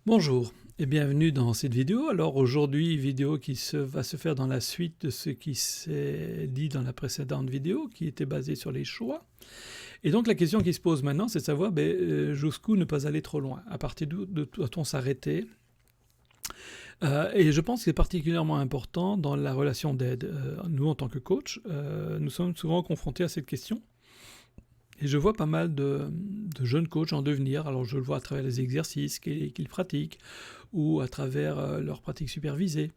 Bonjour et bienvenue dans cette vidéo. Alors aujourd'hui, vidéo va se faire dans la suite de ce qui s'est dit dans la précédente vidéo, qui était basée sur les choix. Et donc la question qui se pose maintenant, c'est de savoir jusqu'où ne pas aller trop loin, à partir d'où doit-on s'arrêter. Et je pense que c'est particulièrement important dans la relation d'aide. Nous, en tant que coach, nous sommes souvent confrontés à cette question. Et je vois pas mal de jeunes coachs en devenir, alors je le vois à travers les exercices qu'ils pratiquent ou à travers leurs pratiques supervisées.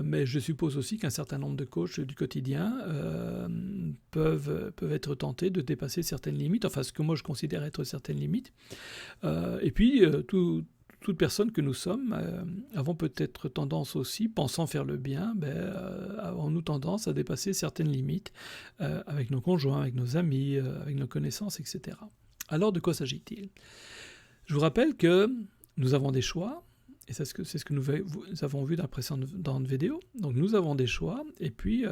Mais je suppose aussi qu'un certain nombre de coachs du quotidien peuvent être tentés de dépasser certaines limites, enfin ce que moi je considère être certaines limites. Et puis toute personne que nous sommes avons peut-être tendance aussi, pensant faire le bien, avons-nous tendance à dépasser certaines limites avec nos conjoints, avec nos amis, avec nos connaissances, etc. Alors de quoi s'agit-il? Je vous rappelle que nous avons des choix, et c'est ce que nous avons vu dans la précédente vidéo. Donc nous avons des choix, et puis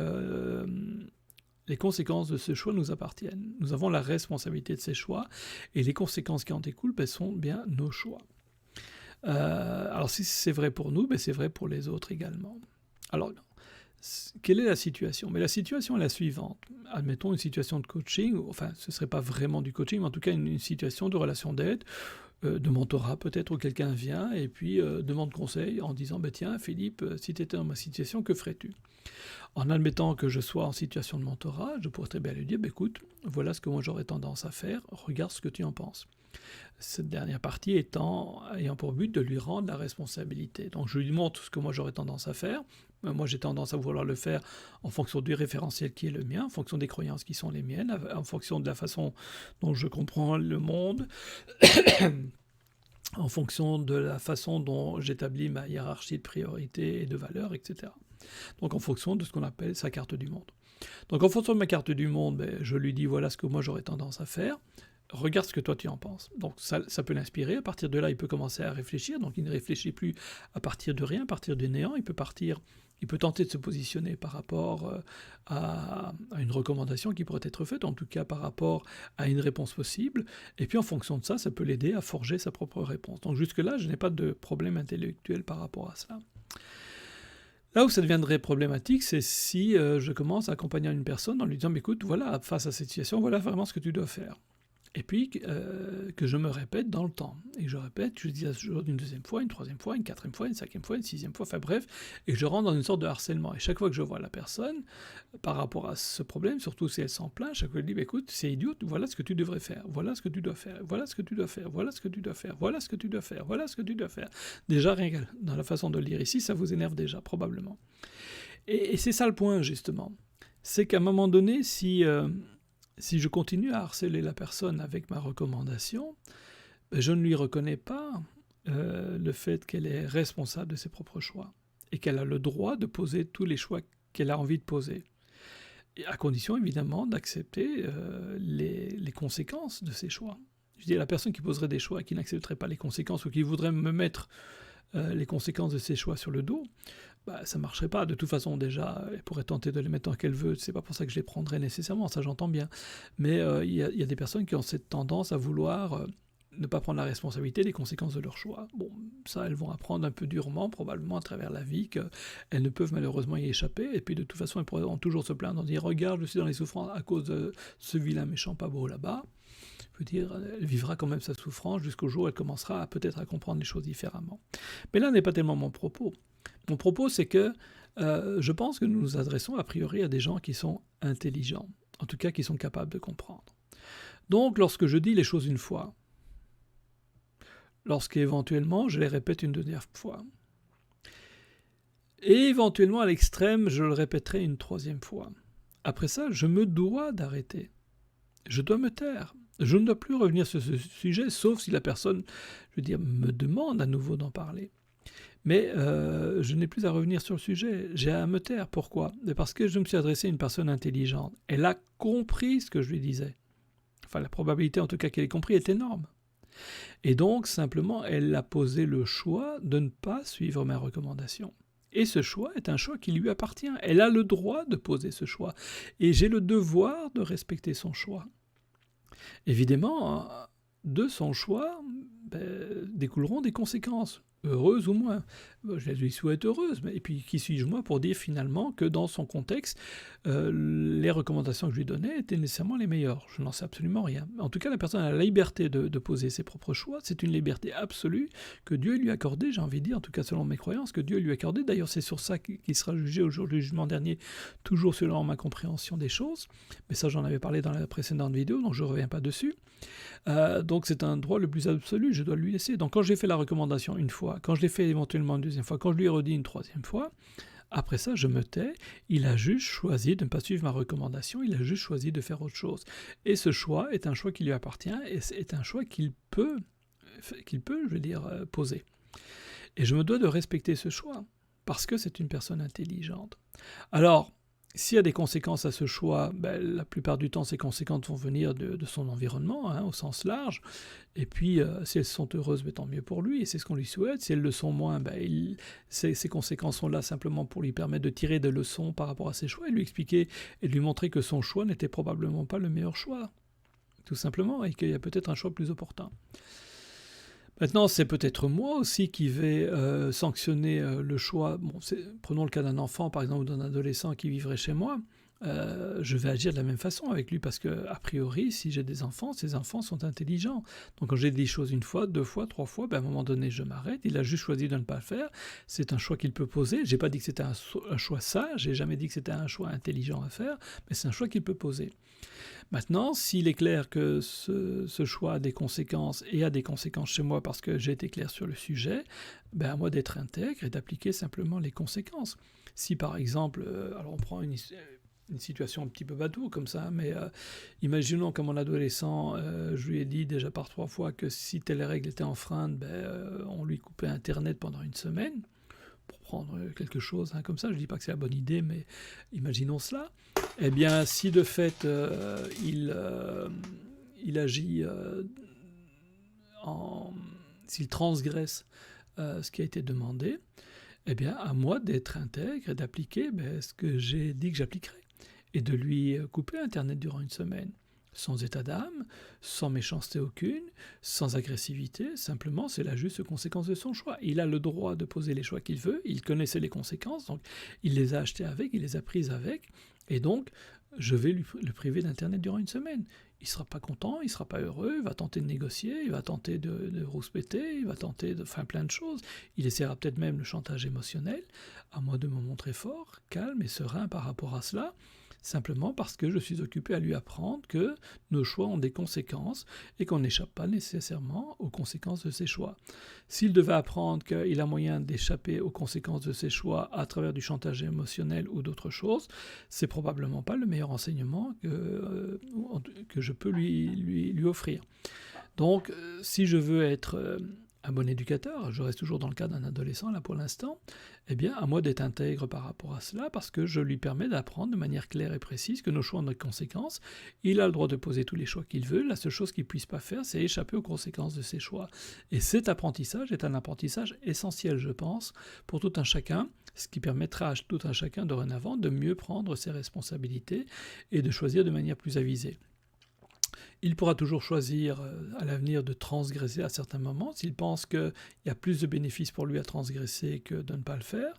les conséquences de ce choix nous appartiennent. Nous avons la responsabilité de ces choix, et les conséquences qui en découlent sont bien nos choix. Alors si c'est vrai pour nous, c'est vrai pour les autres également. Alors, quelle est la situation? Mais la situation est la suivante. Admettons une situation de coaching, enfin ce ne serait pas vraiment du coaching, mais en tout cas une situation de relation d'aide, de mentorat peut-être, où quelqu'un vient et puis demande conseil en disant tiens Philippe, si tu étais dans ma situation, que ferais-tu? En admettant que je sois en situation de mentorat, je pourrais très bien lui dire écoute, voilà ce que moi j'aurais tendance à faire, regarde ce que tu en penses. Cette dernière partie ayant pour but de lui rendre la responsabilité. Donc je lui montre ce que moi j'aurais tendance à faire. Moi j'ai tendance à vouloir le faire en fonction du référentiel qui est le mien, en fonction des croyances qui sont les miennes, en fonction de la façon dont je comprends le monde, en fonction de la façon dont j'établis ma hiérarchie de priorités et de valeurs, etc. Donc en fonction de ce qu'on appelle sa carte du monde. Donc en fonction de ma carte du monde, je lui dis voilà ce que moi j'aurais tendance à faire. Regarde ce que toi tu en penses. Donc ça peut l'inspirer, à partir de là il peut commencer à réfléchir, donc il ne réfléchit plus à partir de rien, à partir du néant, il peut tenter de se positionner par rapport à une recommandation qui pourrait être faite, en tout cas par rapport à une réponse possible, et puis en fonction de ça, ça peut l'aider à forger sa propre réponse. Donc jusque-là, je n'ai pas de problème intellectuel par rapport à ça. Là où ça deviendrait problématique, c'est si je commence à accompagner une personne en lui disant écoute, voilà, face à cette situation, voilà vraiment ce que tu dois faire. Et puis que je me répète dans le temps. Et je répète, je dis toujours une deuxième fois, une troisième fois, une quatrième fois, une cinquième fois, une sixième fois, enfin bref, et je rentre dans une sorte de harcèlement. Et chaque fois que je vois la personne, par rapport à ce problème, surtout si elle s'en plaint, chaque fois je dis écoute, c'est idiot, voilà ce que tu devrais faire, voilà ce que tu dois faire, voilà ce que tu dois faire, voilà ce que tu dois faire, voilà ce que tu dois faire, voilà ce que tu dois faire. Déjà, rien que dans la façon de le lire ici, ça vous énerve déjà, probablement. Et c'est ça le point, justement. C'est qu'à un moment donné, si je continue à harceler la personne avec ma recommandation, je ne lui reconnais pas le fait qu'elle est responsable de ses propres choix et qu'elle a le droit de poser tous les choix qu'elle a envie de poser. Et à condition, évidemment, d'accepter les conséquences de ses choix. Je dis, la personne qui poserait des choix et qui n'accepterait pas les conséquences ou qui voudrait me mettre les conséquences de ses choix sur le dos, ça ne marcherait pas. De toute façon, déjà, elle pourrait tenter de les mettre tant qu'elle veut. C'est pas pour ça que je les prendrais nécessairement, ça j'entends bien. Mais il y a des personnes qui ont cette tendance à vouloir ne pas prendre la responsabilité des conséquences de leurs choix. Bon, ça, elles vont apprendre un peu durement, probablement à travers la vie, qu'elles ne peuvent malheureusement y échapper. Et puis de toute façon, elles pourront toujours se plaindre en disant « Regarde, je suis dans les souffrances à cause de ce vilain méchant pas beau là-bas ». Je veux dire, elle vivra quand même sa souffrance jusqu'au jour où elle commencera peut-être à comprendre les choses différemment. Mais là n'est pas tellement mon propos. Mon propos, c'est que je pense que nous nous adressons a priori à des gens qui sont intelligents, en tout cas qui sont capables de comprendre. Donc, lorsque je dis les choses une fois, lorsqu'éventuellement je les répète une deuxième fois, et éventuellement à l'extrême, je le répéterai une troisième fois. Après ça, je me dois d'arrêter. Je dois me taire. Je ne dois plus revenir sur ce sujet, sauf si la personne, je veux dire, me demande à nouveau d'en parler. Mais je n'ai plus à revenir sur le sujet, j'ai à me taire. Pourquoi? Parce que je me suis adressé à une personne intelligente. Elle a compris ce que je lui disais. Enfin, la probabilité en tout cas qu'elle ait compris est énorme. Et donc, simplement, elle a posé le choix de ne pas suivre ma recommandation. Et ce choix est un choix qui lui appartient. Elle a le droit de poser ce choix. Et j'ai le devoir de respecter son choix. Évidemment, de son choix, découleront des conséquences, heureuses ou moins. Je lui souhaite heureuse, et puis qui suis-je moi pour dire finalement que dans son contexte, les recommandations que je lui donnais étaient nécessairement les meilleures. Je n'en sais absolument rien. En tout cas, la personne a la liberté de poser ses propres choix. C'est une liberté absolue que Dieu lui a accordée, j'ai envie de dire, en tout cas selon mes croyances, que Dieu lui a accordée. D'ailleurs, c'est sur ça qu'il sera jugé au jour du jugement dernier, toujours selon ma compréhension des choses. Mais ça, j'en avais parlé dans la précédente vidéo, donc je ne reviens pas dessus. Donc c'est un droit le plus absolu, je dois lui laisser. Donc quand j'ai fait la recommandation une fois, quand je l'ai fait éventuellement une deuxième fois, quand je lui ai redit une troisième fois, après ça je me tais, il a juste choisi de ne pas suivre ma recommandation, il a juste choisi de faire autre chose. Et ce choix est un choix qui lui appartient, et c'est un choix qu'il peut, je veux dire, poser. Et je me dois de respecter ce choix, parce que c'est une personne intelligente. Alors, s'il y a des conséquences à ce choix, la plupart du temps, ces conséquences vont venir de son environnement, au sens large. Et puis, si elles sont heureuses, tant mieux pour lui, et c'est ce qu'on lui souhaite. Si elles le sont moins, ces conséquences sont là simplement pour lui permettre de tirer des leçons par rapport à ses choix, et lui expliquer et lui montrer que son choix n'était probablement pas le meilleur choix, tout simplement, et qu'il y a peut-être un choix plus opportun. Maintenant, c'est peut-être moi aussi qui vais sanctionner le choix. Bon, prenons le cas d'un enfant, par exemple, ou d'un adolescent qui vivrait chez moi. Je vais agir de la même façon avec lui parce que, a priori, si j'ai des enfants, ces enfants sont intelligents. Donc quand j'ai dit des choses une fois, deux fois, trois fois, à un moment donné, je m'arrête. Il a juste choisi de ne pas le faire. C'est un choix qu'il peut poser. J'ai pas dit que c'était un choix sage, j'ai jamais dit que c'était un choix intelligent à faire, mais c'est un choix qu'il peut poser. Maintenant, s'il est clair que ce choix a des conséquences et a des conséquences chez moi parce que j'ai été clair sur le sujet, à moi d'être intègre et d'appliquer simplement les conséquences. Si par exemple, alors on prend une situation un petit peu bateau comme ça, mais imaginons qu'à mon adolescent, je lui ai dit déjà par 3 fois que si telle règle était enfreinte, on lui coupait Internet pendant une semaine, pour prendre quelque chose comme ça. Je ne dis pas que c'est la bonne idée, mais imaginons cela. Eh bien, si de fait il agit s'il transgresse ce qui a été demandé, eh bien, à moi d'être intègre et d'appliquer ce que j'ai dit que j'appliquerais, et de lui couper Internet durant une semaine. Sans état d'âme, sans méchanceté aucune, sans agressivité, simplement c'est la juste conséquence de son choix. Il a le droit de poser les choix qu'il veut, il connaissait les conséquences, donc il les a achetées avec, il les a prises avec, et donc je vais le priver d'Internet durant une semaine. Il ne sera pas content, il ne sera pas heureux, il va tenter de négocier, il va tenter de rouspéter, il va tenter de faire plein de choses. Il essaiera peut-être même le chantage émotionnel, à moi de me montrer fort, calme et serein par rapport à cela, simplement parce que je suis occupé à lui apprendre que nos choix ont des conséquences et qu'on n'échappe pas nécessairement aux conséquences de ses choix. S'il devait apprendre qu'il a moyen d'échapper aux conséquences de ses choix à travers du chantage émotionnel ou d'autres choses, c'est probablement pas le meilleur enseignement que je peux lui offrir. Donc, si je veux être un bon éducateur, je reste toujours dans le cas d'un adolescent là pour l'instant, eh bien à moi d'être intègre par rapport à cela parce que je lui permets d'apprendre de manière claire et précise que nos choix ont des conséquences. Il a le droit de poser tous les choix qu'il veut, la seule chose qu'il ne puisse pas faire c'est échapper aux conséquences de ses choix. Et cet apprentissage est un apprentissage essentiel je pense pour tout un chacun, ce qui permettra à tout un chacun dorénavant de mieux prendre ses responsabilités et de choisir de manière plus avisée. Il pourra toujours choisir à l'avenir de transgresser à certains moments, s'il pense qu'il y a plus de bénéfices pour lui à transgresser que de ne pas le faire,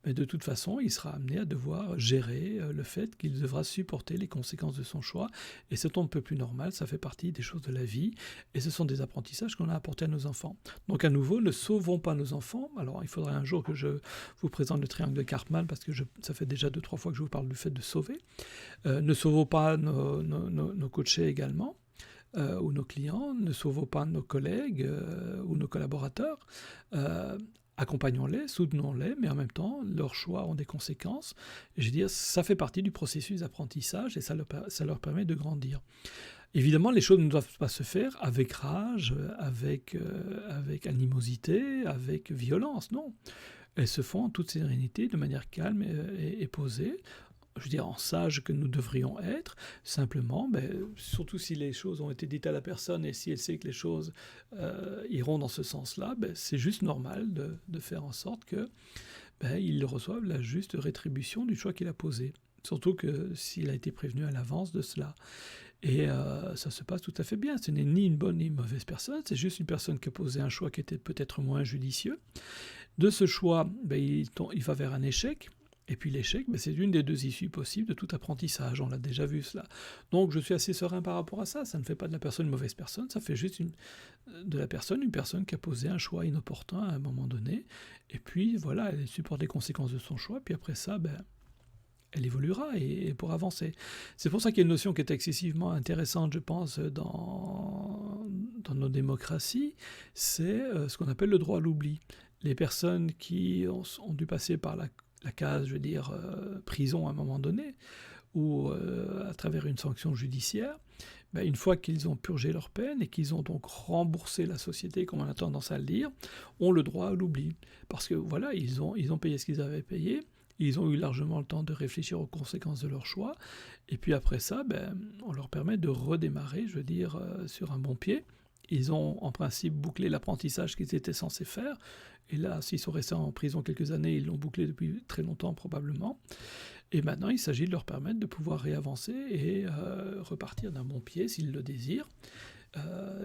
mais de toute façon, il sera amené à devoir gérer le fait qu'il devra supporter les conséquences de son choix, et c'est un peu plus normal, ça fait partie des choses de la vie, et ce sont des apprentissages qu'on a apportés à nos enfants. Donc à nouveau, ne sauvons pas nos enfants, alors il faudrait un jour que je vous présente le triangle de Karpman, parce que ça fait déjà 2-3 fois que je vous parle du fait de sauver. Ne sauvons pas nos coachés également, ou nos clients, ne sauvons pas nos collègues ou nos collaborateurs, accompagnons-les, soutenons-les, mais en même temps, leurs choix ont des conséquences. Et je veux dire, ça fait partie du processus d'apprentissage et ça leur permet de grandir. Évidemment, les choses ne doivent pas se faire avec rage, avec animosité, avec violence, non. Elles se font en toute sérénité, de manière calme et posée, je veux dire, en sage que nous devrions être, simplement, surtout si les choses ont été dites à la personne et si elle sait que les choses iront dans ce sens-là, c'est juste normal de faire en sorte qu'il reçoive la juste rétribution du choix qu'il a posé. Surtout que s'il a été prévenu à l'avance de cela. Et ça se passe tout à fait bien. Ce n'est ni une bonne ni une mauvaise personne, c'est juste une personne qui a posé un choix qui était peut-être moins judicieux. De ce choix, il va vers un échec. Et puis l'échec, c'est une des deux issues possibles de tout apprentissage, on l'a déjà vu cela. Donc je suis assez serein par rapport à ça, ça ne fait pas de la personne une mauvaise personne, ça fait juste de la personne une personne qui a posé un choix inopportun à un moment donné, et puis voilà, elle supporte les conséquences de son choix, puis après ça, elle évoluera et pourra avancer. C'est pour ça qu'il y a une notion qui est excessivement intéressante, je pense, dans nos démocraties, c'est ce qu'on appelle le droit à l'oubli. Les personnes qui ont dû passer par la case, je veux dire, prison à un moment donné, ou à travers une sanction judiciaire, une fois qu'ils ont purgé leur peine et qu'ils ont donc remboursé la société, comme on a tendance à le dire, ont le droit à l'oubli. Parce que voilà, ils ont payé ce qu'ils avaient payé, ils ont eu largement le temps de réfléchir aux conséquences de leur choix, et puis après ça, on leur permet de redémarrer, je veux dire, sur un bon pied. Ils ont en principe bouclé l'apprentissage qu'ils étaient censés faire, et là, s'ils sont restés en prison quelques années, ils l'ont bouclé depuis très longtemps probablement. Et maintenant, il s'agit de leur permettre de pouvoir réavancer et repartir d'un bon pied s'ils le désirent.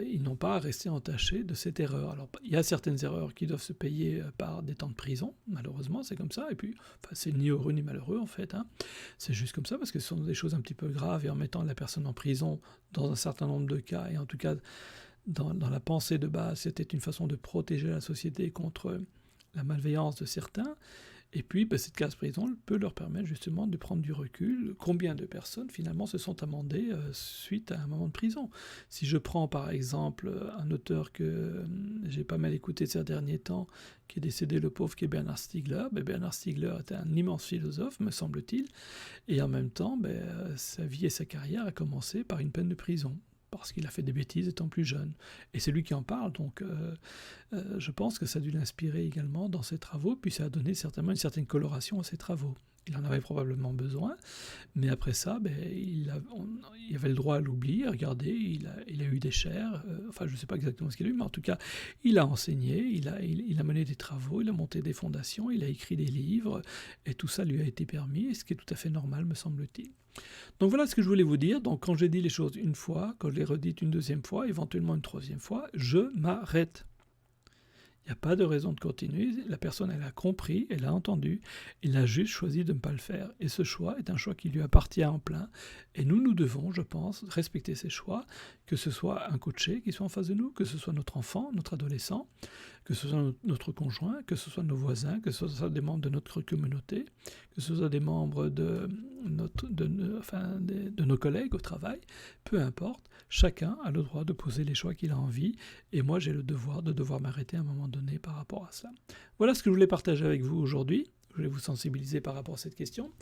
Ils n'ont pas à rester entachés de cette erreur. Alors, il y a certaines erreurs qui doivent se payer par des temps de prison, malheureusement, c'est comme ça. Et puis, c'est ni heureux ni malheureux, en fait. C'est juste comme ça, parce que ce sont des choses un petit peu graves, et en mettant la personne en prison dans un certain nombre de cas, et en tout cas, dans la pensée de base, c'était une façon de protéger la société contre la malveillance de certains. Et puis, cette case prison peut leur permettre justement de prendre du recul. Combien de personnes finalement se sont amendées suite à un moment de prison? Si je prends par exemple un auteur que j'ai pas mal écouté ces derniers temps, qui est décédé, le pauvre, qui est Bernard Stiegler. Bernard Stiegler était un immense philosophe, me semble-t-il, et en même temps, sa vie et sa carrière a commencé par une peine de prison, parce qu'il a fait des bêtises étant plus jeune. Et c'est lui qui en parle, donc je pense que ça a dû l'inspirer également dans ses travaux, puis ça a donné certainement une certaine coloration à ses travaux. Il en avait probablement besoin, mais après ça, il avait le droit à l'oubli. Regardez, il a eu des chaires, enfin je ne sais pas exactement ce qu'il a eu, mais en tout cas, il a enseigné, il a mené des travaux, il a monté des fondations, il a écrit des livres, et tout ça lui a été permis, ce qui est tout à fait normal, me semble-t-il. Donc voilà ce que je voulais vous dire. Donc quand j'ai dit les choses une fois, quand je les redites une deuxième fois, éventuellement une troisième fois, je m'arrête. Il n'y a pas de raison de continuer. La personne, elle a compris, elle a entendu, elle a juste choisi de ne pas le faire. Et ce choix est un choix qui lui appartient en plein. Et nous devons, je pense, respecter ces choix, que ce soit un coaché qui soit en face de nous, que ce soit notre enfant, notre adolescent, que ce soit notre conjoint, que ce soit nos voisins, que ce soit des membres de notre communauté, que ce soit des membres de nos collègues au travail, peu importe, chacun a le droit de poser les choix qu'il a envie, et moi j'ai le devoir de m'arrêter à un moment donné par rapport à cela. Voilà ce que je voulais partager avec vous aujourd'hui. Je voulais vous sensibiliser par rapport à cette question.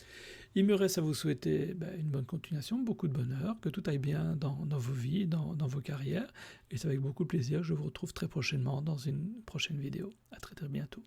Il me reste à vous souhaiter une bonne continuation, beaucoup de bonheur, que tout aille bien dans vos vies, dans vos carrières. Et c'est avec beaucoup de plaisir que je vous retrouve très prochainement dans une prochaine vidéo. À très très bientôt.